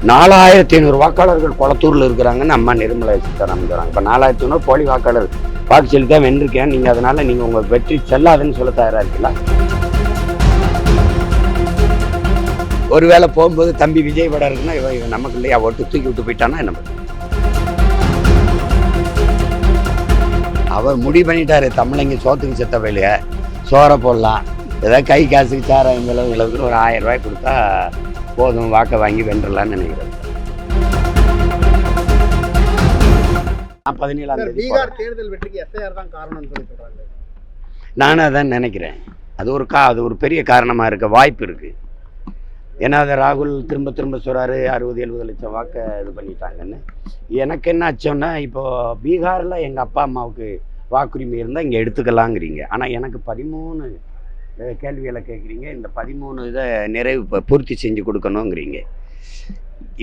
4500 வாக்காளர்கள் கொளத்தூரில் இருக்கிறாங்கன்னு அம்மா நிர்மலா சீதாராமன் சொல்கிறாங்க. இப்போ 4500 போலி வாக்காளர் வாக்கு செலுத்தி தான் வென்றிருக்கேன். நீங்கள் அதனால் நீங்கள் உங்கள் வெற்றி செல்லாதுன்னு சொல்ல தயாராக இருக்கீங்களா? ஒருவேளை போகும்போது தம்பி விஜய் படம் இருக்குன்னா இவன் நமக்கு இல்லையா ஓட்டு தூக்கி விட்டு போயிட்டானா என்ன? அவர் முடிவு பண்ணிட்டாரு, தமிழைங்க சோத்துக்கு செத்த வயலுக சோறை போடலாம், ஏதாவது கை காசுக்கு சாராயம் இளவுக்கு ஒரு 1000 ரூபாய் கொடுத்தா போதும், வாக்கை வாங்கி வென்றலான்னு நினைக்கிறேன். 17ஆம் தேதி பீகார் தேர்தல் வெற்றிக்கு எஸ்ஐஆர் தான் காரணம்னு சொல்லி சொல்றாங்க. நானும் அதான் நினைக்கிறேன். அது ஒரு பெரிய காரணமாக இருக்க வாய்ப்பு இருக்குது. ஏன்னா அதை ராகுல் திரும்ப திரும்ப சொல்கிறாரு 60-70 லட்சம் வாக்கை இது பண்ணிட்டாங்கன்னு. எனக்கு என்ன ஆச்சோன்னா, இப்போது பீகாரில் எங்கள் அப்பா அம்மாவுக்கு வாக்குரிமை இருந்தால் இங்கே எடுத்துக்கலாங்கிறீங்க. ஆனால் எனக்கு 13 கேள்விகளை கேட்குறீங்க. இந்த 13 இதை பூர்த்தி செஞ்சு கொடுக்கணுங்கிறீங்க.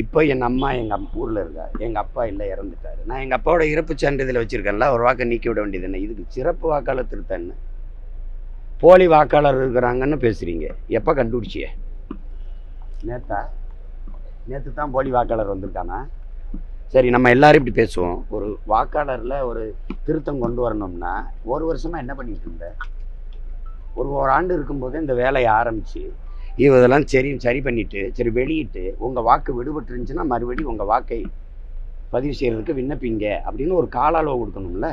இப்போ என் அம்மா எங்கள் ஊரில் இருக்கா, எங்கள் அப்பா இல்லை, இறந்துட்டார். நான் எங்கள் அப்பாவோட இறப்பு சான்றிதழ் வச்சுருக்கேன்ல, ஒரு வாக்கை நீக்கி விட வேண்டியது என்ன? இதுக்கு சிறப்பு வாக்காளர் திருத்தன்னு போலி வாக்காளர் இருக்கிறாங்கன்னு பேசுகிறீங்க. எப்போ கண்டுபிடிச்சிய? நேற்று தான் போலி வாக்காளர் வந்திருக்கானா? சரி, நம்ம எல்லாரும் இப்படி பேசுவோம். ஒரு வாக்காளரில் ஒரு திருத்தம் கொண்டு வரணும்னா ஒரு வருஷமாக என்ன பண்ணிட்டு இருந்த? ஒரு ஆண்டு இருக்கும்போது இந்த வேலையை ஆரம்பித்து இதெல்லாம் சரி பண்ணிவிட்டு சரி வெளியிட்டு உங்கள் வாக்கு விடுபட்டு இருந்துச்சுன்னா மறுபடியும் உங்கள் வாக்கை பதிவு செய்கிறதுக்கு விண்ணப்பிங்க அப்படின்னு ஒரு கால அளவு கொடுக்கணும்ல.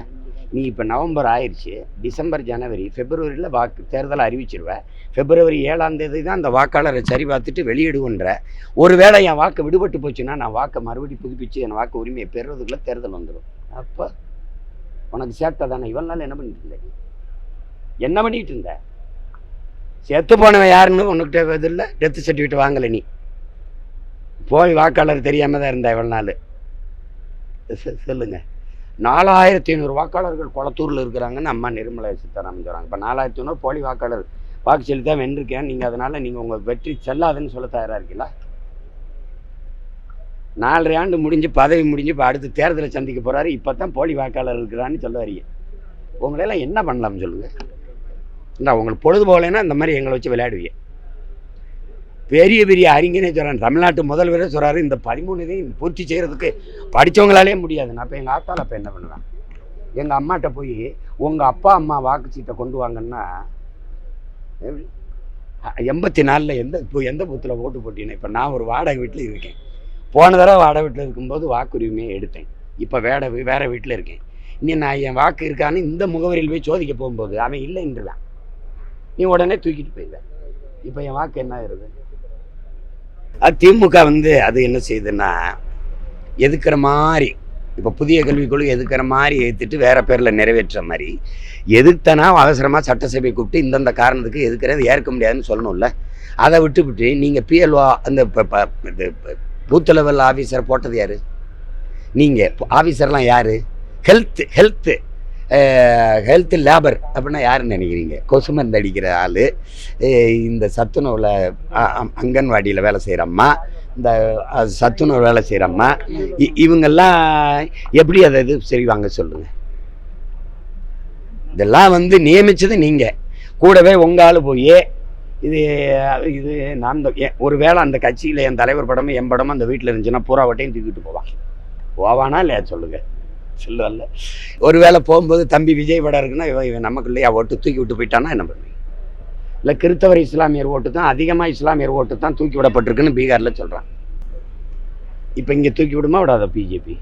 நீ இப்போ நவம்பர் ஆயிடுச்சு, டிசம்பர், ஜனவரி, பிப்ரவரியில் வாக்கு தேர்தலை அறிவிச்சிருவேன். பிப்ரவரி 7ஆம் தேதி தான் அந்த வாக்காளரை சரி பார்த்துட்டு வெளியிடுவோன்ற. ஒரு வேளை என் வாக்கு விடுபட்டு போச்சுன்னா நான் வாக்கை மறுபடியும் புதுப்பிச்சு என் வாக்கு உரிமையை பெறுறதுக்குள்ளே தேர்தல் வந்துடும். அப்போ உனக்கு சேர்த்தா தானே? இவ்வளோ நாள் என்ன பண்ணிட்டு இருந்த? என்ன பண்ணிட்டு இருந்த? செத்து போனவன் யாருன்னு உனக்கிட்ட இது இல்லை, டெத்து சர்டிஃபிகேட் வாங்கலை. நீ போய் வாக்காளர் தெரியாமல் தான் இருந்தா இவ்வளோ நாள். சொல்லுங்க. 4500 வாக்காளர்கள் கொளத்தூரில் இருக்கிறாங்கன்னு அம்மா நிர்மலா சீதாராமன் சொல்கிறாங்க. இப்போ 4500 போலி வாக்காளர் வாக்கு செலுத்தி தான் வென்றிருக்கேன். நீங்கள் அதனால் நீங்கள் உங்கள் வெற்றி செல்லாதுன்னு சொல்ல தயாராக இருக்கீங்களா? 4.5 ஆண்டு முடிஞ்சு பதவி முடிஞ்சு இப்போ அடுத்து தேர்தலை சந்திக்க போகிறாரு. இப்போ தான் போலி வாக்காளர் இருக்கிறான்னு சொல்ல வரீங்க. உங்களெல்லாம் என்ன பண்ணலாம்னு சொல்லுங்கள். இல்லை, உங்களுக்கு பொழுது போகலைன்னா இந்த மாதிரி எங்களை வச்சு விளையாடுவீங்க. பெரிய அறிஞனே சொல்கிறாங்க, தமிழ்நாட்டு முதல்வரே சொல்கிறாரு, இந்த 13 இதையும் பூர்த்தி செய்கிறதுக்கு படித்தவங்களாலே முடியாது. நான் இப்போ எங்கள் ஆத்தால் இப்போ என்ன பண்ணுவேன்? எங்கள் அம்மாட்ட போய் உங்கள் அப்பா அம்மா வாக்கு சீட்டை கொண்டு வாங்கன்னா 84 எந்த பூத்தில் ஓட்டு போட்டீங்கன்னா, இப்போ நான் ஒரு வாடகை வீட்டில் இருக்கேன். போன தடவை வாடகை வீட்டில் இருக்கும்போது வாக்குரிமையை எடுத்தேன். இப்போ வேறு வீட்டில் இருக்கேன். இனி நான் என் வாக்கு இருக்கான்னு இந்த முகவரியில் போய் சோதிக்க போகும்போது அவன் இல்லைன்றான். நீ உடனே தூக்கிட்டு போயிடுவேன். இப்போ என் வாக்கு என்ன ஆகுது? அது திமுக அது என்ன செய்யுதுன்னா, எதுக்கிற மாதிரி இப்போ புதிய கல்விக் கொள்கை எதுக்கிற மாதிரி ஏற்றுட்டு வேறு பேரில் நிறைவேற்ற மாதிரி எதுக்குத்தானா அவசரமாக சட்டசபை கூப்பிட்டு இந்தந்த காரணத்துக்கு எதுக்கிறது ஏற்க முடியாதுன்னு சொல்லணும்ல. அதை விட்டுவிட்டு நீங்கள் பிஎல்ஓ அந்த பூத் லெவல் ஆஃபீஸர் போட்டது யார்? நீங்கள் ஆஃபீஸர்லாம் யார்? ஹெல்த் லேபர் அப்படின்னா யாருன்னு நினைக்கிறீங்க? கொசு மருந்து அடிக்கிற ஆள், இந்த சத்துணவில் அங்கன்வாடியில் வேலை செய்கிறம்மா, இந்த சத்துணவு வேலை செய்கிறம்மா, இவங்கெல்லாம் எப்படி அதை செய்வாங்க சொல்லுங்கள்? இதெல்லாம் நியமித்தது நீங்கள். கூடவே உங்கள் ஆள் போய் இது நான் ஒரு வேளை அந்த கட்சியில் என் தலைவர் படமும் என் படமும் அந்த வீட்டில் இருந்துச்சுன்னா பூராவட்டையும் தூக்கிட்டு போவானா இல்லையா சொல்லுங்கள்? சொல்லுவல்ல. ஒரு வேளை போகும்போது தம்பி விஜய் படம் இருக்குன்னா இவன் நமக்கு இல்லையா ஓட்டு தூக்கி விட்டு போயிட்டானா என்ன பண்ணுவீங்க? இல்லை, கிறிஸ்தவர் இஸ்லாமியர் ஓட்டு தான் அதிகமாக, இஸ்லாமியர் ஓட்டு தான் தூக்கி விடப்பட்டிருக்குன்னு பீகாரில் சொல்கிறான். இப்போ இங்கே தூக்கி விடுமா விடாத? பிஜேபி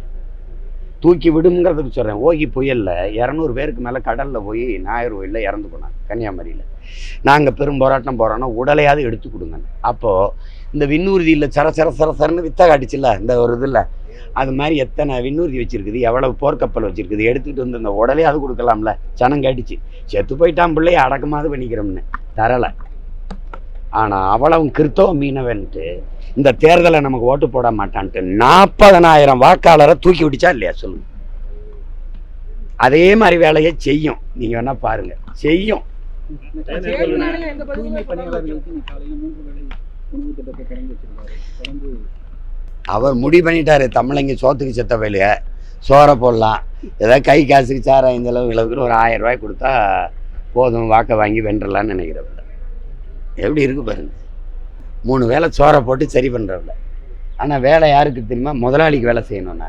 தூக்கி விடுங்கிறதுக்கு சொல்கிறேன். ஓகி புயலில் 200 பேருக்கு மேலே கடலில் போய் நாயர்கோயிலில் இறந்து போனாங்க, கன்னியாகுமரியில். நாங்கள் பெரும் போராட்டம் போகிறோன்னா உடலையாவது எடுத்து கொடுங்க. அப்போது இந்த விண்ணூர்தியில் சரசரன்னு வித்த காட்டுச்சுல்ல இந்த ஒரு இதில், அது மாதிரி எத்தனை விண்ணூர்தி வச்சுருக்குது, எவ்வளவு போர்க்கப்பல் வச்சுருக்குது, எடுத்துக்கிட்டு வந்து இந்த உடலே அது கொடுக்கலாம்ல. சனம் கேட்டுச்சு, செத்து போயிட்டான் பிள்ளைய அடக்கமாவது பண்ணிக்கிறோம்னு தரலை. ஆனால் அவ்வளவும் கிறிஸ்தவ மீனவன்ட்டு இந்த தேர்தலை நமக்கு ஓட்டு போட மாட்டான்ட்டு 40,000 வாக்காளரை தூக்கி விட்டுச்சா இல்லையா சொல்லுங்க? அதே மாதிரி வேலையை செய்யும். நீங்கள் வேணா பாருங்க, செய்யும். அவர் முடிவு பண்ணிட்டாரு, தமிழைங்க சோத்துக்கு செத்த வயலுக சோறை போடலாம், ஏதாவது கை காசுக்கு சாராயம் இளவுக்கு ஒரு 1000 ரூபாய் கொடுத்தா போதும், வாக்கை வாங்கி வென்றலான்னு நினைக்கிறவங்க. எப்படி இருக்கு பாருங்க. 3 வேளை சோறை போட்டு சரி பண்ணுறவங்க. ஆனால் வேலை யாருக்கு தெரியுமா? முதலாளிக்கு வேலை செய்யணும்.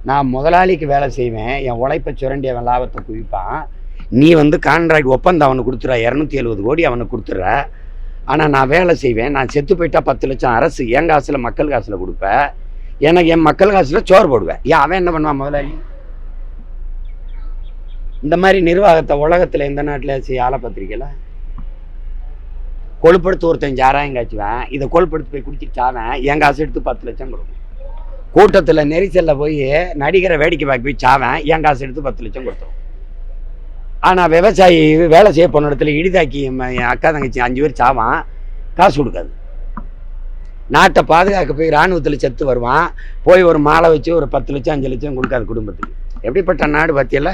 நான் முதலாளிக்கு வேலை செய்வேன், என் உழைப்பை சுரண்டி அவன் லாபத்தை குவிப்பான். நீ வந்து கான்ட்ராக்ட் ஒப்பந்தம் அவனுக்கு கொடுத்துட்ற, 270 கோடி அவனுக்கு கொடுத்துட்ற. ஆனால் நான் வேலை செய்வேன், நான் செத்து போயிட்டா 10 லட்சம் அரசு என் காசில் மக்கள் காசில் கொடுப்பேன், எனக்கு என் மக்கள் காசில் சோறு போடுவேன். ஏன் அவன் என்ன பண்ணுவான் முதலாளி? இந்த மாதிரி நிர்வாகத்தை உலகத்தில் எந்த நாட்டில் செய்ய ஆள பத்திரிக்கையில் கொழுப்படுத்து ஒருத்தன் சாராயம் காய்ச்சுவேன், இதை கொழுப்படுத்து போய் குடிச்சிட்டு சாவேன், என் காசு எடுத்து 10 லட்சம் கொடுக்கும். கூட்டத்தில் நெரிசலில் போய் நடிகரை வேடிக்கை பார்க்க போய் சாவேன், என் காசு எடுத்து 10 லட்சம் கொடுத்துரும். ஆனால் விவசாயி வேலை செய்ய போன இடத்துல இடிதாக்கி என் அக்கா தங்கச்சி 5 பேர் சாவான், காசு கொடுக்காது. நாட்டை பாதுகாக்க போய் இராணுவத்தில் செத்து வருவான், போய் ஒரு மாலை வச்சு ஒரு 10 லட்சம் 5 லட்சம் கொடுக்காது குடும்பத்துக்கு. எப்படிப்பட்ட நாடு பார்த்தியல்ல?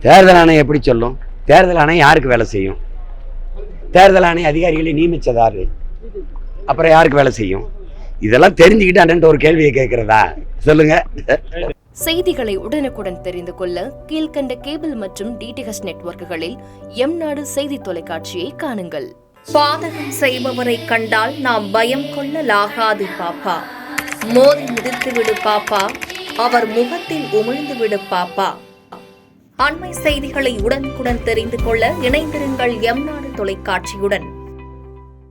தேர்தல் ஆணையம் எப்படி சொல்லும்? தேர்தல் ஆணையம் யாருக்கு வேலை செய்யும்? தேர்தல் ஆணைய அதிகாரிகளை நியமிச்சதாரு, அப்புறம் யாருக்கு வேலை செய்யும்? இதெல்லாம் தெரிஞ்சுக்கிட்டு அண்ணன் ஒரு கேள்வியை கேட்கிறதா சொல்லுங்க. செய்திகளை உடனுக்குடன் தெரிந்து கொள்ள கீழ்கண்ட கேபிள் மற்றும் டிடிஹெச் நெட்வொர்க்குகளில் எம்நாடு செய்தி தொலைக்காட்சியை காணுங்கள். பாதகம் செய்பவரை கண்டால் நாம் பயம் கொள்ளலாகாது பாப்பா, மோதி மிதித்து விடு பாப்பா, அவர் முகத்தில் உமிழ்ந்து விடு பாப்பா. அண்மை செய்திகளை உடனுக்குடன் தெரிந்து கொள்ள இணைந்திருங்கள் எம்நாடு தொலைக்காட்சியுடன்.